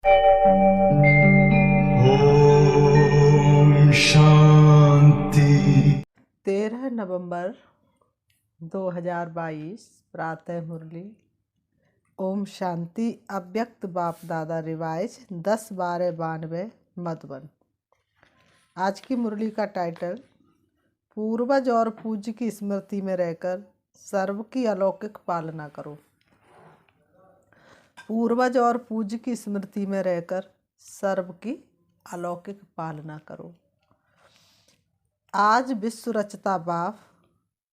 ओम शांति। 13 नवंबर 2022 प्रातः मुरली। ओम शांति। अव्यक्त बाप दादा रिवाइज 10/12/92 मधुबन। आज की मुरली का टाइटल पूर्वज और पूज्य की स्मृति में रहकर सर्व की अलौकिक पालना करो। पूर्वज और पूज्य की स्मृति में रहकर सर्व की अलौकिक पालना करो। आज विश्व रचता बाप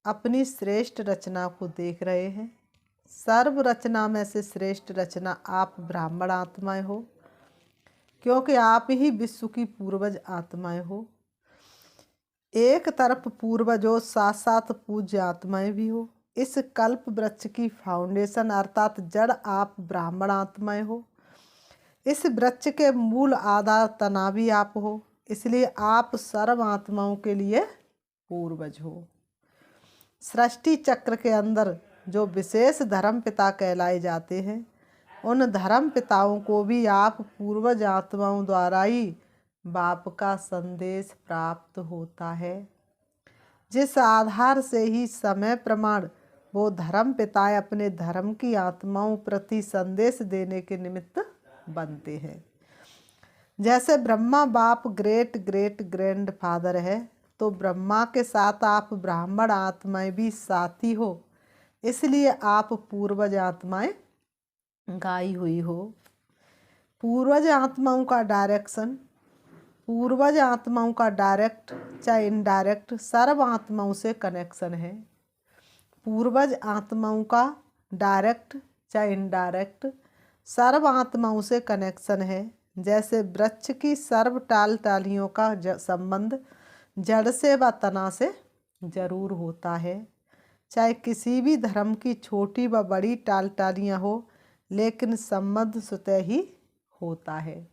अपनी श्रेष्ठ रचना को देख रहे हैं। सर्व रचना में से श्रेष्ठ रचना आप ब्राह्मण आत्माएं हो, क्योंकि आप ही विश्व की पूर्वज आत्माएं हो। एक तरफ पूर्वज हो, साथ साथ पूज्य आत्माएं भी हो। इस कल्प वृक्ष की फाउंडेशन अर्थात जड़ आप ब्राह्मण आत्माएं हो। इस वृक्ष के मूल आधार तना भी आप हो, इसलिए आप सर्व आत्माओं के लिए पूर्वज हो। सृष्टि चक्र के अंदर जो विशेष धर्म पिता कहलाए जाते हैं, उन धर्म पिताओं को भी आप पूर्वज आत्माओं द्वारा ही बाप का संदेश प्राप्त होता है, जिस आधार से ही समय प्रमाण वो धर्म पिताएं अपने धर्म की आत्माओं प्रति संदेश देने के निमित्त बनते हैं। जैसे ब्रह्मा बाप ग्रेट ग्रेट ग्रैंड फादर है, तो ब्रह्मा के साथ आप ब्राह्मण आत्माएं भी साथी हो, इसलिए आप पूर्वज आत्माएं गाई हुई हो। पूर्वज आत्माओं का डायरेक्शन, पूर्वज आत्माओं का डायरेक्ट चाहे इनडायरेक्ट सर्व आत्माओं से कनेक्शन है। पूर्वज आत्माओं का डायरेक्ट चाहे इनडायरेक्ट सर्व आत्माओं से कनेक्शन है। जैसे वृक्ष की सर्व टाल टालियों का संबंध जड़ से व तना से जरूर होता है। चाहे किसी भी धर्म की छोटी व बड़ी टाल टालियाँ हो, लेकिन संबंध स्वतः ही होता है।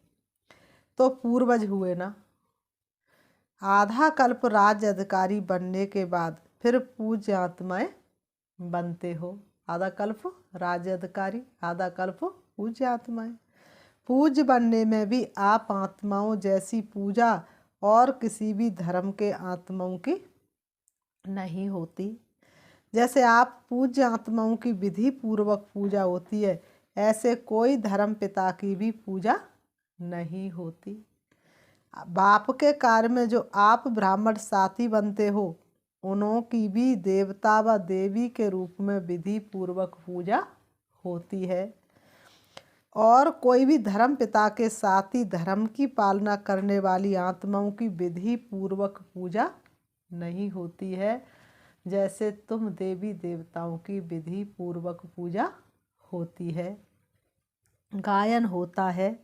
तो पूर्वज हुए ना। आधा कल्प राज्य अधिकारी बनने के बाद फिर पूज्य आत्माएं बनते हो। आधा कल्प राज्य अधिकारी, आधा कल्प पूज्य आत्माएं। पूज्य बनने में भी आप आत्माओं जैसी पूजा और किसी भी धर्म के आत्माओं की नहीं होती। जैसे आप पूज्य आत्माओं की विधि पूर्वक पूजा होती है, ऐसे कोई धर्म पिता की भी पूजा नहीं होती। बाप के कार्य में जो आप ब्राह्मण साथी बनते हो, उन्हों की भी देवता व देवी के रूप में विधि पूर्वक पूजा होती है। और कोई भी धर्म पिता के साथ ही धर्म की पालना करने वाली आत्माओं की विधि पूर्वक पूजा नहीं होती है, जैसे तुम देवी देवताओं की विधि पूर्वक पूजा होती है। गायन होता है,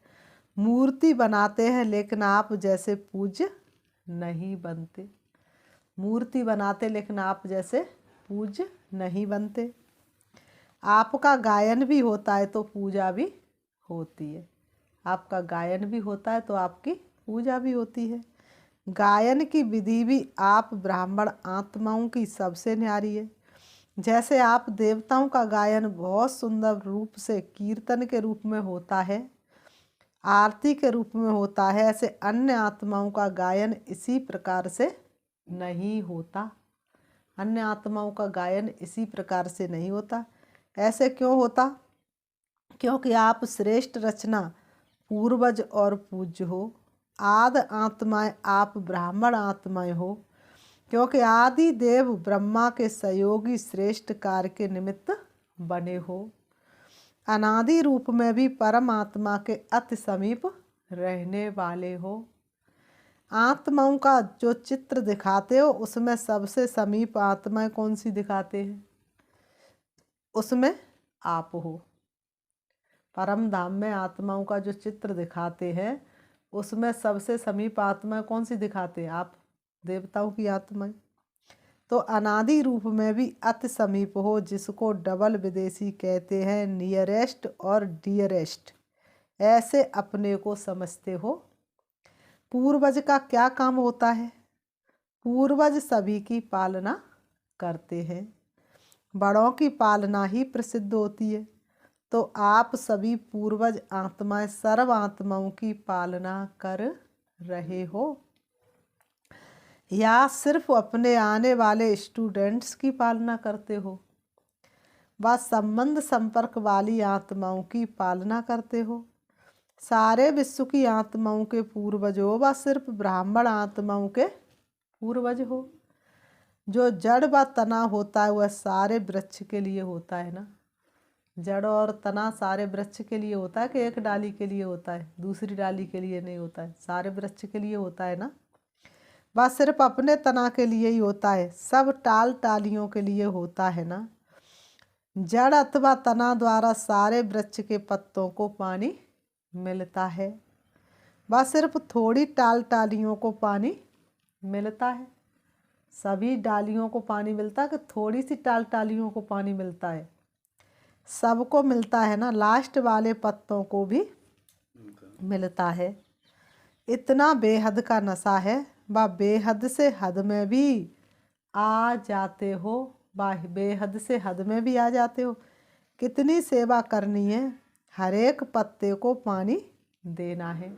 मूर्ति बनाते हैं, लेकिन आप जैसे पूज्य नहीं बनते। मूर्ति बनाते लेकिन आप जैसे पूज्य नहीं बनते। आपका गायन भी होता है तो पूजा भी होती है। आपका गायन भी होता है तो आपकी पूजा भी होती है। गायन की विधि भी आप ब्राह्मण आत्माओं की सबसे न्यारी है। जैसे आप देवताओं का गायन बहुत सुंदर रूप से कीर्तन के रूप में होता है, आरती के रूप में होता है, ऐसे अन्य आत्माओं का गायन इसी प्रकार से नहीं होता। अन्य आत्माओं का गायन इसी प्रकार से नहीं होता। ऐसे क्यों होता? क्योंकि आप श्रेष्ठ रचना पूर्वज और पूज्य हो। आदि आत्माएं आप ब्राह्मण आत्माएं हो, क्योंकि आदि देव ब्रह्मा के सहयोगी श्रेष्ठ कार्य के निमित्त बने हो। अनादि रूप में भी परमात्मा के अति समीप रहने वाले हो। आत्माओं का जो चित्र दिखाते हो, उसमें सबसे समीप आत्माएं कौन सी दिखाते हैं? उसमें आप हो। परम धाम में आत्माओं का जो चित्र दिखाते हैं, उसमें सबसे समीप आत्माएं कौन सी दिखाते हैं? आप, देवताओं की आत्माएं। तो अनादि रूप में भी अति समीप हो, जिसको डबल विदेशी कहते हैं, नियरेस्ट और डियरेस्ट, ऐसे अपने को समझते हो। पूर्वज का क्या काम होता है? पूर्वज सभी की पालना करते हैं। बड़ों की पालना ही प्रसिद्ध होती है, तो आप सभी पूर्वज आत्माएं सर्व आत्माओं की पालना कर रहे हो, या सिर्फ अपने आने वाले स्टूडेंट्स की पालना करते हो, व संबंध संपर्क वाली आत्माओं की पालना करते हो, सारे विश्व की आत्माओं के पूर्वज हो, व सिर्फ ब्राह्मण आत्माओं के पूर्वज हो। जो जड़ व तना होता है वह सारे वृक्ष के लिए होता है ना। जड़ और तना सारे वृक्ष के लिए होता है कि एक डाली के लिए होता है, दूसरी डाली के लिए नहीं होता है, सारे वृक्ष के लिए होता है ना। वह सिर्फ अपने तना के लिए ही होता है, सब टाल टालियों के लिए होता है ना। जड़ अथवा तना द्वारा सारे वृक्ष के पत्तों को पानी मिलता है, वह सिर्फ थोड़ी टाल टालियों को पानी मिलता है। सभी डालियों को पानी मिलता है कि थोड़ी सी टाल टालियों को पानी मिलता है? सबको मिलता है ना, लास्ट वाले पत्तों को भी मिलता है। इतना बेहद का नशा है, वह बेहद से हद में भी आ जाते हो, वह बेहद से हद में भी आ जाते हो। कितनी सेवा करनी है, हर एक पत्ते को पानी देना है।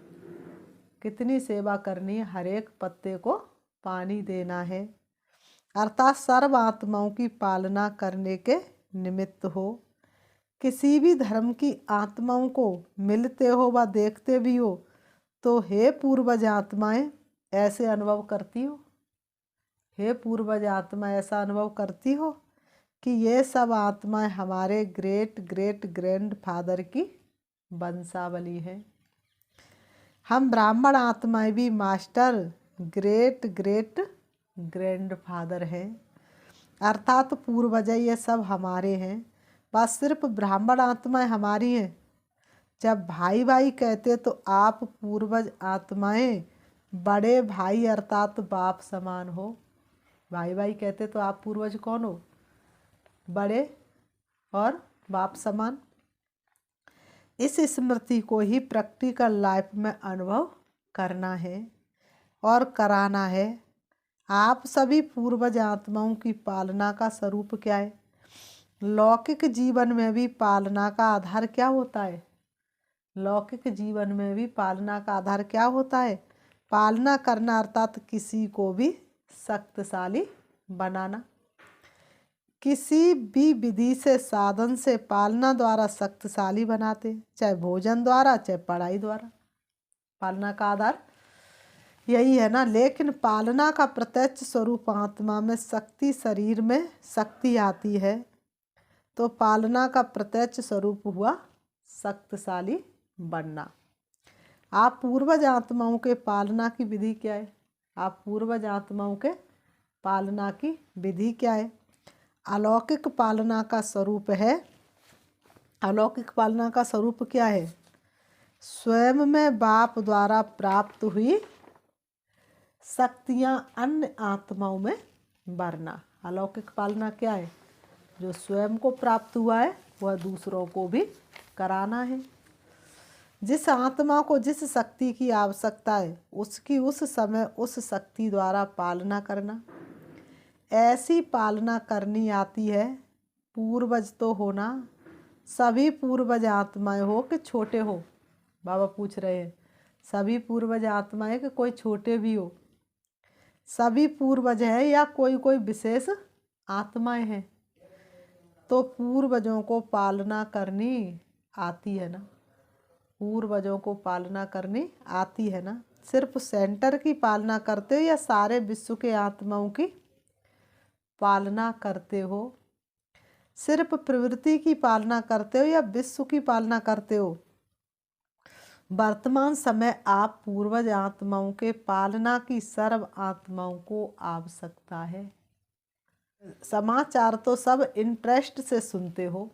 कितनी सेवा करनी है, हर एक पत्ते को पानी देना है। अर्थात सर्व आत्माओं की पालना करने के निमित्त हो। किसी भी धर्म की आत्माओं को मिलते हो व देखते भी हो तो हे पूर्वज आत्माएं ऐसे अनुभव करती हो, हे पूर्वज आत्मा ऐसा अनुभव करती हो कि ये सब आत्माएं हमारे ग्रेट ग्रेट ग्रैंड फादर की वंशावली है। हम ब्राह्मण आत्माएं भी master great great grand father हैं, अर्थात पूर्वज ये सब हमारे हैं। बस सिर्फ ब्राह्मण आत्माएं हमारी हैं। जब भाई भाई कहते तो आप पूर्वज आत्माएं बड़े भाई अर्थात बाप समान हो। भाई भाई कहते तो आप पूर्वज कौन हो? बड़े और बाप समान। इस स्मृति को ही प्रैक्टिकल लाइफ में अनुभव करना है और कराना है। आप सभी पूर्वज आत्माओं की पालना का स्वरूप क्या है? लौकिक जीवन में भी पालना का आधार क्या होता है? लौकिक जीवन में भी पालना का आधार क्या होता है? पालना करना अर्थात किसी को भी शक्तिशाली बनाना। किसी भी विधि से साधन से पालना द्वारा शक्तिशाली बनाते, चाहे भोजन द्वारा चाहे पढ़ाई द्वारा। पालना का आधार यही है ना। लेकिन पालना का प्रत्यक्ष स्वरूप आत्मा में शक्ति, शरीर में शक्ति आती है तो पालना का प्रत्यक्ष स्वरूप हुआ शक्तिशाली बनना। आप पूर्वज आत्माओं के पालना की विधि क्या है? आप पूर्वज आत्माओं के पालना की विधि क्या है? अलौकिक पालना का स्वरूप है। अलौकिक पालना का स्वरूप क्या है? स्वयं में बाप द्वारा प्राप्त हुई शक्तियां अन्य आत्माओं में भरना। अलौकिक पालना क्या है? जो स्वयं को प्राप्त हुआ है वह दूसरों को भी कराना है। जिस आत्मा को जिस शक्ति की आवश्यकता है उसकी उस समय उस शक्ति द्वारा पालना करना। ऐसी पालना करनी आती है। पूर्वज तो होना, सभी पूर्वज आत्माएं हो कि छोटे हो? बाबा पूछ रहे हैं सभी पूर्वज आत्माएं कि कोई छोटे भी हो? सभी पूर्वज है या कोई कोई विशेष आत्माएं हैं? तो पूर्वजों को पालना करनी आती है ना। पूर्वजों को पालना करनी आती है ना। सिर्फ सेंटर की पालना करते हो या सारे विश्व के आत्माओं की पालना करते हो? सिर्फ प्रवृत्ति की पालना करते हो या विश्व की पालना करते हो? वर्तमान समय आप पूर्वज आत्माओं के पालना की सर्व आत्माओं को आवश्यकता है। समाचार तो सब इंटरेस्ट से सुनते हो,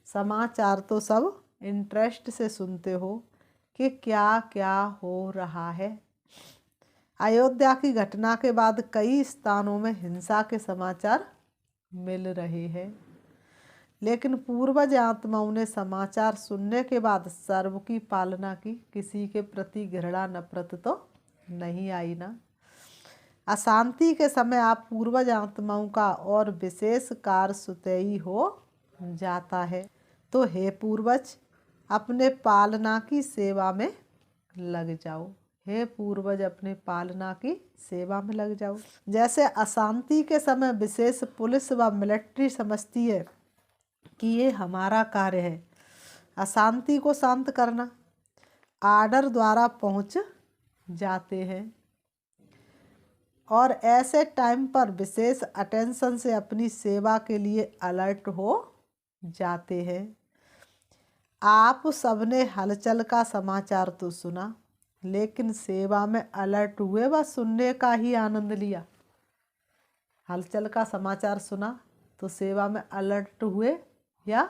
समाचार तो सब इंटरेस्ट से सुनते हो कि क्या क्या हो रहा है। अयोध्या की घटना के बाद कई स्थानों में हिंसा के समाचार मिल रहे हैं, लेकिन पूर्वज आत्माओं ने समाचार सुनने के बाद सर्व की पालना की। किसी के प्रति घृणा नफरत तो नहीं आई ना। अशांति के समय आप पूर्वज आत्माओं का और विशेष कार्य सुतई हो जाता है। तो हे पूर्वज अपने पालना की सेवा में लग जाओ। हे पूर्वज अपने पालना की सेवा में लग जाओ। जैसे अशांति के समय विशेष पुलिस व मिलिट्री समझती है कि ये हमारा कार्य है अशांति को शांत करना, आर्डर द्वारा पहुंच जाते हैं और ऐसे टाइम पर विशेष अटेंशन से अपनी सेवा के लिए अलर्ट हो जाते हैं। आप सबने हलचल का समाचार तो सुना, लेकिन सेवा में अलर्ट हुए व सुनने का ही आनंद लिया। हलचल का समाचार सुना तो सेवा में अलर्ट हुए या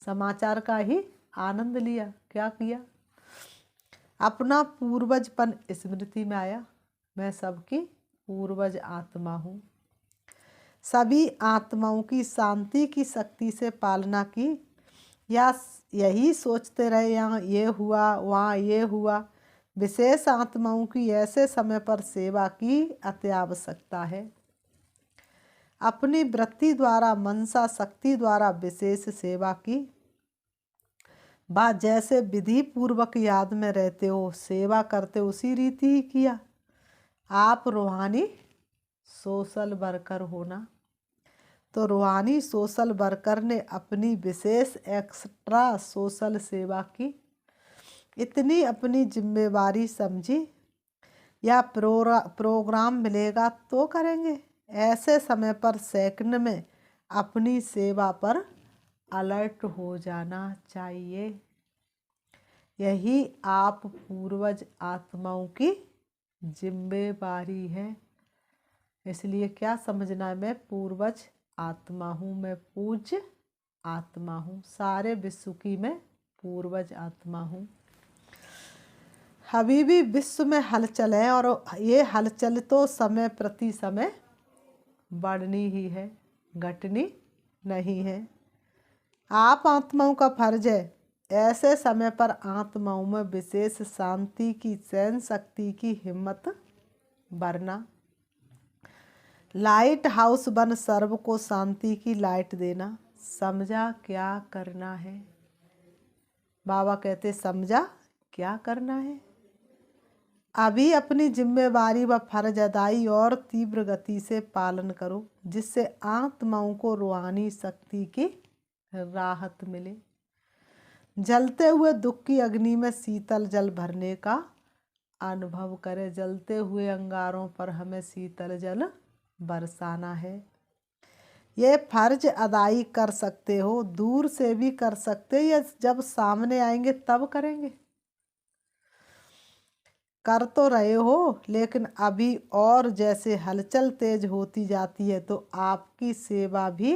समाचार का ही आनंद लिया? क्या किया? अपना पूर्वजपन स्मृति में आया। मैं सबकी पूर्वज आत्मा हूँ। सभी आत्माओं की शांति की शक्ति से पालना की या यही सोचते रहे यहाँ ये हुआ वहाँ ये हुआ। विशेष आत्माओं की ऐसे समय पर सेवा की अति आवश्यकता है। अपनी वृत्ति द्वारा मनसा शक्ति द्वारा विशेष सेवा की बात जैसे विधि पूर्वक याद में रहते हो, सेवा करते उसी रीति ही किया। आप रूहानी सोशल वर्कर होना, तो रूहानी सोशल वर्कर ने अपनी विशेष एक्स्ट्रा सोशल सेवा की। इतनी अपनी जिम्मेवारी समझी या प्रोग्राम मिलेगा तो करेंगे। ऐसे समय पर सेकंड में अपनी सेवा पर अलर्ट हो जाना चाहिए। यही आप पूर्वज आत्माओं की जिम्मेवारी है। इसलिए क्या समझना है, मैं पूर्वज आत्मा हूँ, मैं पूज्य आत्मा हूँ, सारे विश्व की मैं पूर्वज आत्मा हूँ। अभी भी विश्व में हलचल है और ये हलचल तो समय प्रति समय बढ़नी ही है, घटनी नहीं है। आप आत्माओं का फर्ज है ऐसे समय पर आत्माओं में विशेष शांति की, सहन शक्ति की हिम्मत भरना। लाइट हाउस बन सर्व को शांति की लाइट देना। समझा क्या करना है? बाबा कहते समझा क्या करना है। अभी अपनी जिम्मेवारी व फर्ज अदाई और तीव्र गति से पालन करो, जिससे आत्माओं को रूहानी शक्ति की राहत मिले। जलते हुए दुख की अग्नि में शीतल जल भरने का अनुभव करें। जलते हुए अंगारों पर हमें शीतल जल बरसाना है। ये फर्ज अदाई कर सकते हो, दूर से भी कर सकते, या जब सामने आएंगे तब करेंगे। कर तो रहे हो, लेकिन अभी और जैसे हलचल तेज होती जाती है तो आपकी सेवा भी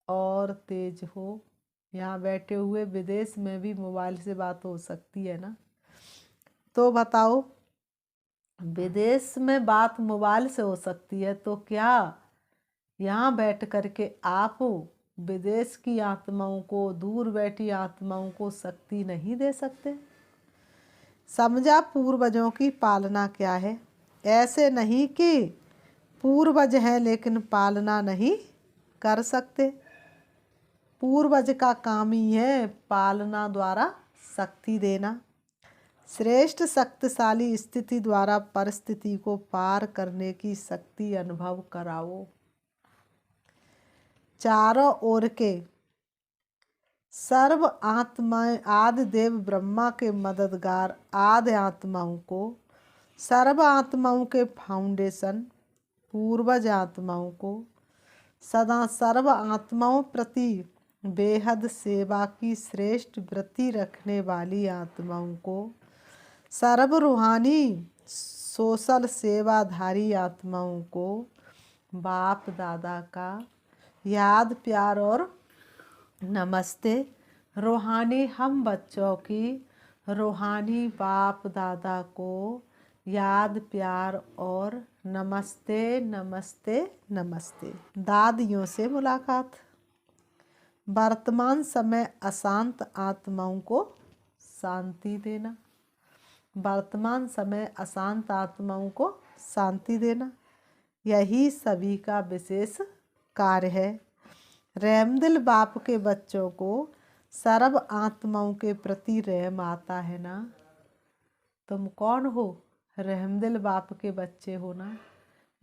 और तेज हो। यहाँ बैठे हुए विदेश में भी मोबाइल से बात हो सकती है ना, तो बताओ विदेश में बात मोबाइल से हो सकती है तो क्या यहाँ बैठ करके आप विदेश की आत्माओं को, दूर बैठी आत्माओं को शक्ति नहीं दे सकते? समझा पूर्वजों की पालना क्या है। ऐसे नहीं कि पूर्वज हैं लेकिन पालना नहीं कर सकते। पूर्वज का काम ही है पालना द्वारा शक्ति देना। श्रेष्ठ शक्तिशाली स्थिति द्वारा परिस्थिति को पार करने की शक्ति अनुभव कराओ। चारों ओर के सर्व आत्माएं आदि देव ब्रह्मा के मददगार आदि आत्माओं को, सर्व आत्माओं के फाउंडेशन पूर्वज आत्माओं को, सदा सर्व आत्माओं प्रति बेहद सेवा की श्रेष्ठ वृत्ति रखने वाली आत्माओं को, सर्व रूहानी सोशल सेवाधारी आत्माओं को बाप दादा का याद प्यार और नमस्ते। रूहानी हम बच्चों की रूहानी बाप दादा को याद प्यार और नमस्ते नमस्ते नमस्ते। दादियों से मुलाकात। वर्तमान समय अशांत आत्माओं को शांति देना। वर्तमान समय अशांत आत्माओं को शांति देना, यही सभी का विशेष कार्य है। रहमदिल बाप के बच्चों को सर्व आत्माओं के प्रति रहम आता है ना। तुम कौन हो? रहमदिल बाप के बच्चे हो ना।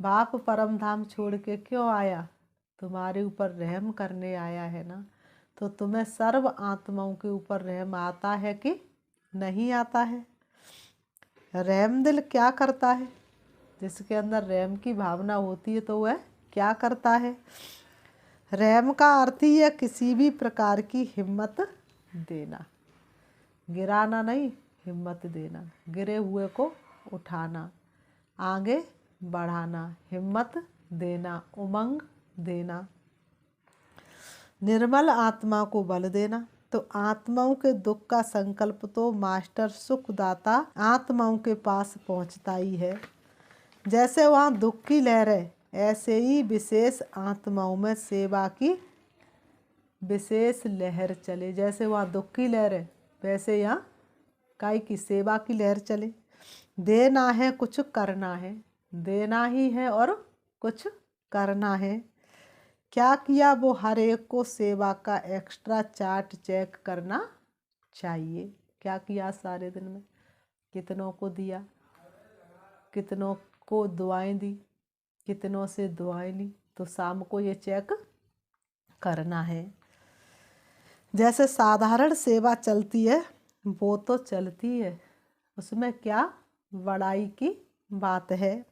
बाप परम धाम छोड़ के क्यों आया? तुम्हारे ऊपर रहम करने आया है ना। तो तुम्हें सर्व आत्माओं के ऊपर रहम आता है कि नहीं आता है? रहमदिल क्या करता है? जिसके अंदर रहम की भावना होती है तो वह क्या करता है? रहम का अर्थ ही है किसी भी प्रकार की हिम्मत देना, गिराना नहीं, हिम्मत देना, गिरे हुए को उठाना, आगे बढ़ाना, हिम्मत देना, उमंग देना, निर्मल आत्मा को बल देना। तो आत्माओं के दुख का संकल्प तो मास्टर सुखदाता आत्माओं के पास पहुंचता ही है। जैसे वहाँ दुख की लहर है, ऐसे ही विशेष आत्माओं में सेवा की विशेष लहर चले। जैसे वहाँ दुख की लहर है, वैसे यहाँ काय की सेवा की लहर चले। देना है, कुछ करना है, देना ही है और कुछ करना है। क्या किया? वो हर एक को सेवा का एक्स्ट्रा चार्ट चेक करना चाहिए। क्या किया सारे दिन में? कितनों को दिया, कितनों को दुआएं दी, कितनों से दुआएं ली, तो शाम को ये चेक करना है। जैसे साधारण सेवा चलती है वो तो चलती है, उसमें क्या बड़ाई की बात है।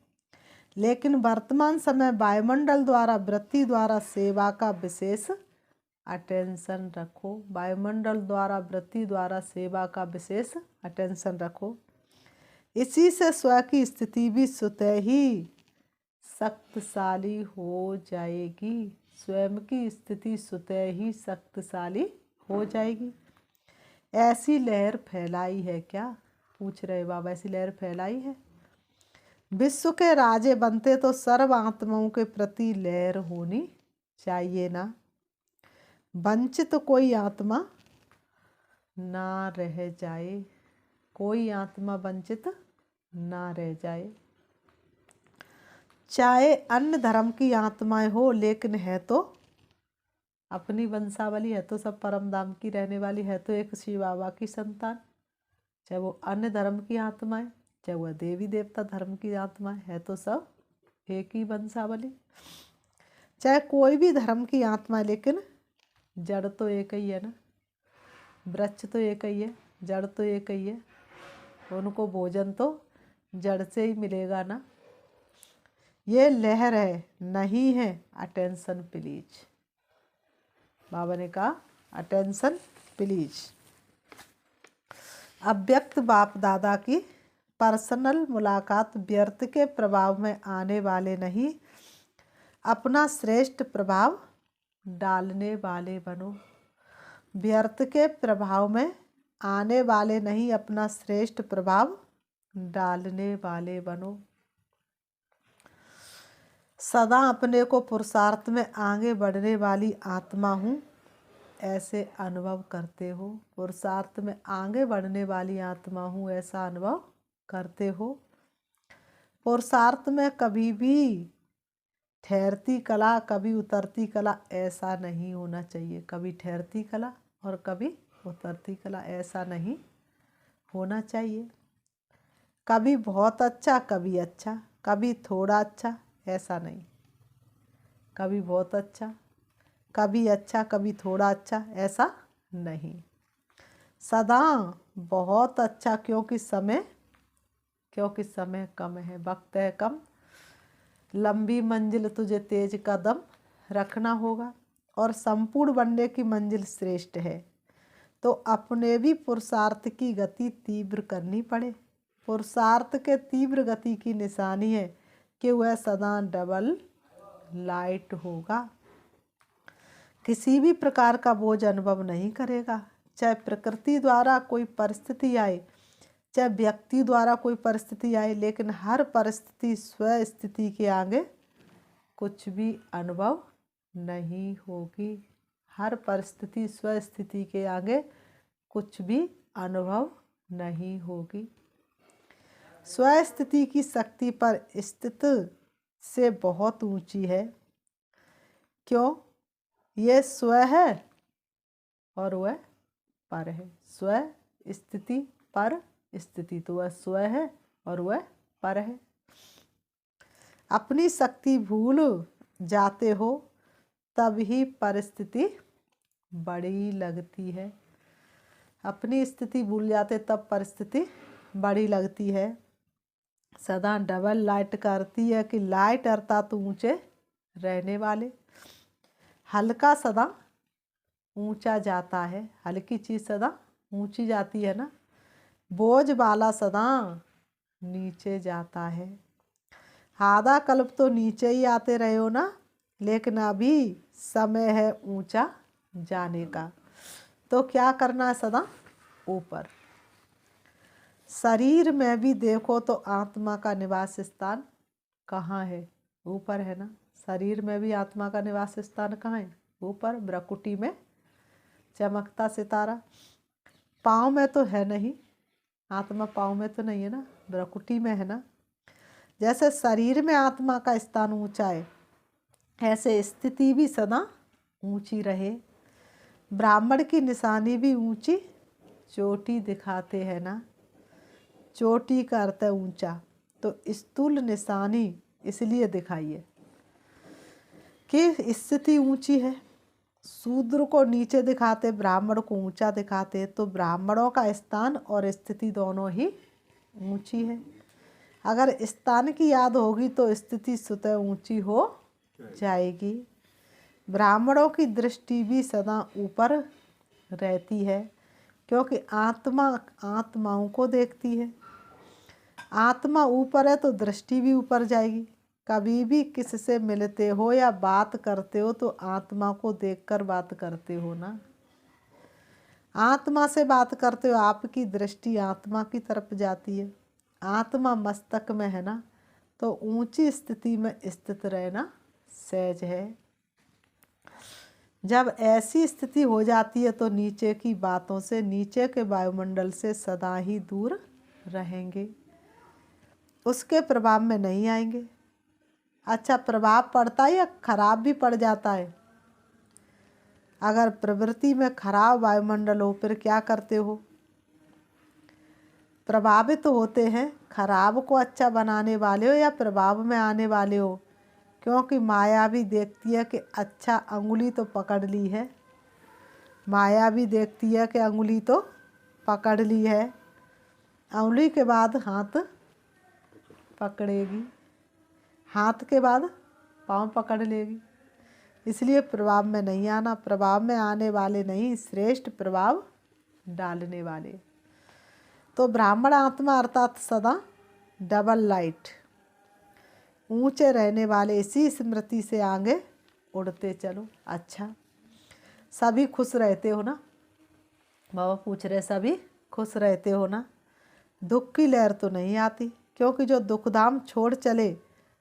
लेकिन वर्तमान समय वायुमंडल द्वारा वृत्ति द्वारा सेवा का विशेष अटेंशन रखो। वायुमंडल द्वारा वृत्ति द्वारा सेवा का विशेष अटेंशन रखो। इसी से स्वयं की स्थिति भी स्वतः ही शक्तिशाली हो जाएगी। स्वयं की स्थिति स्वतः ही शक्तिशाली हो जाएगी। ऐसी लहर फैलाई है क्या? पूछ रहे बाबा, ऐसी लहर फैलाई है। विश्व के राजे बनते तो सर्व आत्माओं के प्रति लहर होनी चाहिए ना। वंचित कोई आत्मा ना रह जाए, कोई आत्मा वंचित ना रह जाए। चाहे अन्य धर्म की आत्माएं हो, लेकिन है तो अपनी वंशावली, है तो सब परम धाम की रहने वाली, है तो एक शिव बाबा की संतान। चाहे वो अन्य धर्म की आत्माएं, चाहे वह देवी देवता धर्म की आत्मा है, तो सब एक ही वंशावली। चाहे कोई भी धर्म की आत्मा, लेकिन जड़ तो एक ही है ना। वृक्ष तो एक ही है, जड़ तो एक ही है। उनको भोजन तो जड़ से ही मिलेगा ना। ये लहर है, नहीं है अटेंशन प्लीज। बाबा ने कहा अटेंशन प्लीज। अव्यक्त बाप दादा की पर्सनल मुलाकात व्यर्थ के प्रभाव में आने वाले नहीं, अपना श्रेष्ठ प्रभाव डालने वाले बनो। व्यर्थ के प्रभाव में आने वाले नहीं, अपना श्रेष्ठ प्रभाव डालने वाले बनो। सदा अपने को पुरुषार्थ में आगे बढ़ने वाली आत्मा हूँ ऐसे अनुभव करते हो। पुरुषार्थ में आगे बढ़ने वाली आत्मा हूँ ऐसा अनुभव करते हो। पुरुषार्थ में कभी भी ठहरती कला, कभी उतरती कला, ऐसा नहीं होना चाहिए। कभी ठहरती कला और कभी उतरती कला, ऐसा नहीं होना चाहिए। कभी बहुत अच्छा, कभी अच्छा, कभी थोड़ा अच्छा, ऐसा नहीं। कभी बहुत अच्छा, कभी अच्छा, कभी थोड़ा अच्छा, ऐसा नहीं। सदा बहुत अच्छा, क्योंकि समय कम है, वक्त है कम। लंबी मंजिल तुझे तेज कदम रखना होगा और संपूर्ण बनने की मंजिल श्रेष्ठ है। तो अपने भी पुरुषार्थ की गति तीव्र करनी पड़े। पुरुषार्थ के तीव्र गति की निशानी है कि वह सदा डबल लाइट होगा, किसी भी प्रकार का बोझ अनुभव नहीं करेगा। चाहे प्रकृति द्वारा कोई परिस्थिति आए, चाहे व्यक्ति द्वारा कोई परिस्थिति आए, लेकिन हर परिस्थिति स्व स्थिति के आगे कुछ भी अनुभव नहीं होगी। हर परिस्थिति स्व स्थिति के आगे कुछ भी अनुभव नहीं होगी। स्व स्थिति की शक्ति पर स्थित से बहुत ऊंची है। क्यों? ये स्व है और वह पर है। स्व स्थिति पर स्थिति, तो वह स्व है और वह पर है। अपनी शक्ति भूल जाते हो तब ही परिस्थिति बड़ी लगती है। अपनी स्थिति भूल जाते तब परिस्थिति बड़ी लगती है। सदा डबल लाइट करती है कि लाइट अर्थात ऊंचे रहने वाले। हल्का सदा ऊंचा जाता है, हल्की चीज़ सदा ऊंची जाती है ना। बोझ वाला सदा नीचे जाता है। आधा कल्प तो नीचे ही आते रहे हो ना, लेकिन अभी समय है ऊंचा जाने का। तो क्या करना है? सदा ऊपर। शरीर में भी देखो तो आत्मा का निवास स्थान कहाँ है? ऊपर है ना। शरीर में भी आत्मा का निवास स्थान कहाँ है? ऊपर, भ्रकुटी में चमकता सितारा। पाँव में तो है नहीं, आत्मा पाँव में तो नहीं है ना, भ्रकुटी में है ना। जैसे शरीर में आत्मा का स्थान ऊंचा है, ऐसे स्थिति भी सदा ऊंची रहे। ब्राह्मण की निशानी भी ऊंची चोटी दिखाते हैं ना। चोटी का अर्थ है ऊंचा, तो स्थूल निशानी इसलिए दिखाइए कि स्थिति ऊंची है। शूद्र को नीचे दिखाते, ब्राह्मण को ऊंचा दिखाते, तो ब्राह्मणों का स्थान और स्थिति दोनों ही ऊंची है। अगर स्थान की याद होगी तो स्थिति स्वतः ऊंची हो जाएगी। ब्राह्मणों की दृष्टि भी सदा ऊपर रहती है, क्योंकि आत्मा आत्माओं को देखती है। आत्मा ऊपर है तो दृष्टि भी ऊपर जाएगी। कभी भी किससे मिलते हो या बात करते हो तो आत्मा को देखकर बात करते हो ना। आत्मा से बात करते हो, आपकी दृष्टि आत्मा की तरफ जाती है। आत्मा मस्तक में है ना, तो ऊंची स्थिति में स्थित रहना सहज है। जब ऐसी स्थिति हो जाती है तो नीचे की बातों से, नीचे के वायुमंडल से सदा ही दूर रहेंगे, उसके प्रभाव में नहीं आएंगे। अच्छा, प्रभाव पड़ता है या खराब भी पड़ जाता है? अगर प्रवृत्ति में खराब वायुमंडल हो फिर क्या करते हो? प्रभावित होते हैं। खराब को अच्छा बनाने वाले हो या प्रभाव में आने वाले हो? क्योंकि माया भी देखती है कि अच्छा अंगुली तो पकड़ ली है, माया भी देखती है कि अंगुली तो पकड़ ली है, अंगुली के बाद हाथ पकड़ेगी, हाथ के बाद पाँव पकड़ लेगी। इसलिए प्रभाव में नहीं आना। प्रभाव में आने वाले नहीं, श्रेष्ठ प्रभाव डालने वाले। तो ब्राह्मण आत्मा अर्थात सदा डबल लाइट, ऊंचे रहने वाले, इसी स्मृति से आगे उड़ते चलो। अच्छा, सभी खुश रहते हो ना? बाबा पूछ रहे सभी खुश रहते हो ना? दुख की लहर तो नहीं आती, क्योंकि जो दुखधाम छोड़ चले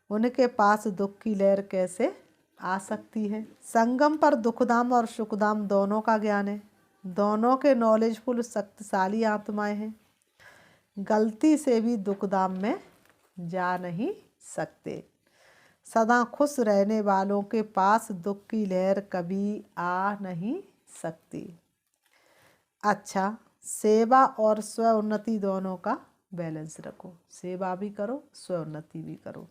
उनके पास दुख की लहर कैसे आ सकती है? संगम पर दुखधाम और सुखधाम दोनों का ज्ञान है। दोनों के नॉलेजफुल शक्तिशाली आत्माएं हैं। गलती से भी दुखधाम में जा नहीं सकते। सदा खुश रहने वालों के पास दुख की लहर कभी आ नहीं सकती। अच्छा, सेवा और स्व उन्नति दोनों का बैलेंस रखो। सेवा भी करो, स्व उन्नति भी करो।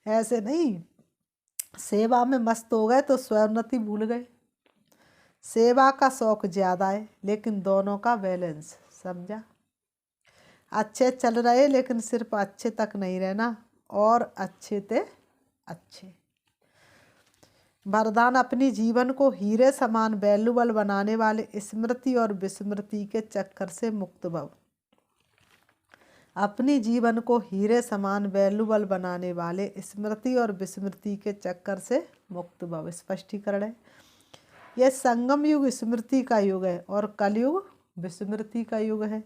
ऐसे नहीं सेवा में मस्त हो गए तो स्व उन्नति भूल गए। सेवा का शौक ज़्यादा है, लेकिन दोनों का बैलेंस, समझा? अच्छे चल रहे लेकिन सिर्फ अच्छे तक नहीं रहना, और अच्छे ते अच्छे। वरदान अपनी जीवन को हीरे समान वैल्यूबल बनाने वाले स्मृति और विस्मृति के चक्कर से मुक्त भव। अपनी जीवन को हीरे समान वैल्यूबल बनाने वाले स्मृति और विस्मृति के चक्कर से मुक्त भव। स्पष्टीकरण है, यह संगम युग स्मृति का युग है और कलयुग विस्मृति का युग है।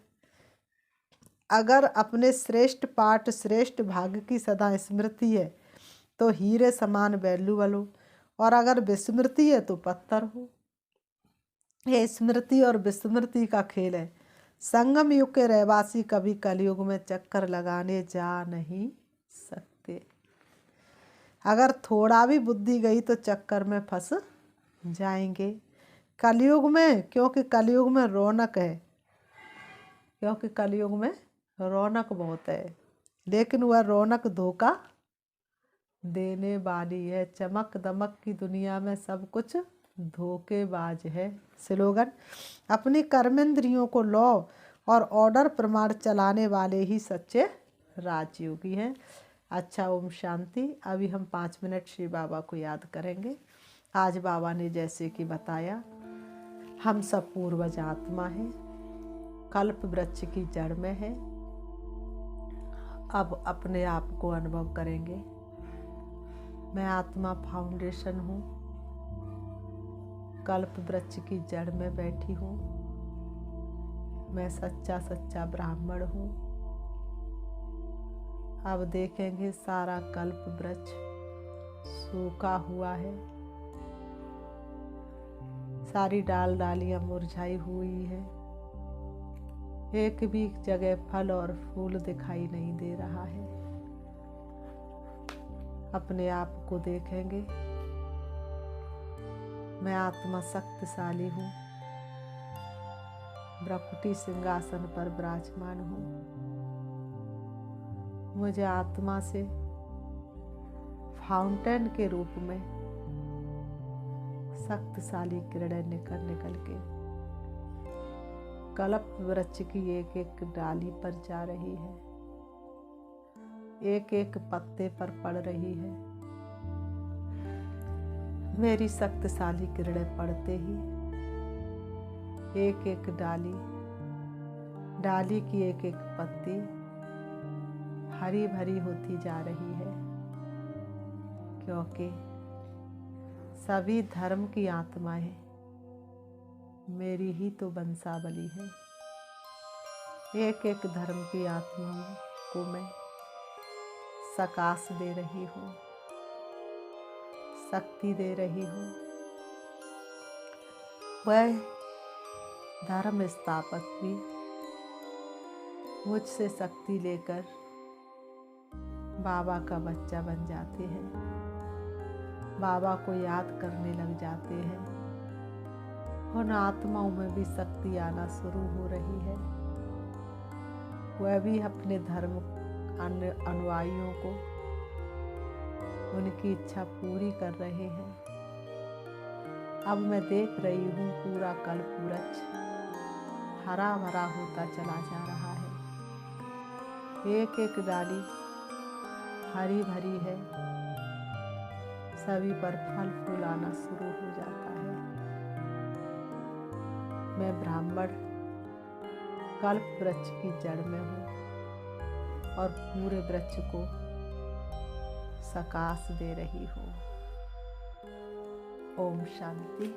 अगर अपने श्रेष्ठ पाठ, श्रेष्ठ भाग्य की सदा स्मृति है तो हीरे समान वैल्यूबल हो, और अगर विस्मृति है तो पत्थर हो। यह स्मृति और विस्मृति का खेल है। संगम युग के रहवासी कभी कलयुग में चक्कर लगाने जा नहीं सकते। अगर थोड़ा भी बुद्धि गई तो चक्कर में फंस जाएंगे। कलयुग में, क्योंकि कलयुग में रौनक है, क्योंकि कलयुग में रौनक बहुत है, लेकिन वह रौनक धोखा देने वाली है। चमक दमक की दुनिया में सब कुछ धोखेबाज है। स्लोगन: अपनी कर्मेंद्रियों को लॉ और ऑर्डर प्रमाण चलाने वाले ही सच्चे राजयोगी हैं। अच्छा, ओम शांति। अभी हम 5 मिनट श्री बाबा को याद करेंगे। आज बाबा ने जैसे कि बताया, हम सब पूर्वज आत्मा हैं, कल्प वृक्ष की जड़ में है। अब अपने आप को अनुभव करेंगे, मैं आत्मा फाउंडेशन हूँ, कल्प वृक्ष की जड़ में बैठी हूँ, मैं सच्चा सच्चा ब्राह्मण हूँ। अब देखेंगे सारा कल्प वृक्ष सूखा हुआ है, सारी डाल डालियां मुरझाई हुई है, एक भी जगह फल और फूल दिखाई नहीं दे रहा है। अपने आप को देखेंगे, मैं आत्मा शक्तिशाली हूँ, भ्रकुटी सिंहासन पर विराजमान हूँ। मुझे आत्मा से फाउंटेन के रूप में शक्तिशाली किरणें निकल के कल्प वृक्ष की एक एक डाली पर जा रही है, एक एक पत्ते पर पड़ रही है। मेरी शक्तिशाली किरणें पड़ते ही एक एक डाली की एक एक पत्ती हरी भरी होती जा रही है, क्योंकि सभी धर्म की आत्माएं मेरी ही तो वंशावली है। एक एक धर्म की आत्माओं को मैं सकाश दे रही हूँ, शक्ति दे रही हूँ। वह धर्म स्थापक भी मुझसे शक्ति लेकर बाबा का बच्चा बन जाते हैं, बाबा को याद करने लग जाते हैं। उन आत्माओं में भी शक्ति आना शुरू हो रही है। वह भी अपने धर्म अनुयायियों को उनकी इच्छा पूरी कर रहे हैं। अब मैं देख रही हूँ पूरा कल्प वृक्ष हरा भरा होता चला जा रहा है, एक एक डाली हरी भरी है, सभी पर फल फूल आना शुरू हो जाता है। मैं ब्राह्मण कल्प वृक्ष की जड़ में हूँ और पूरे वृक्ष को सकाश दे रही हूँ। ओम शांति।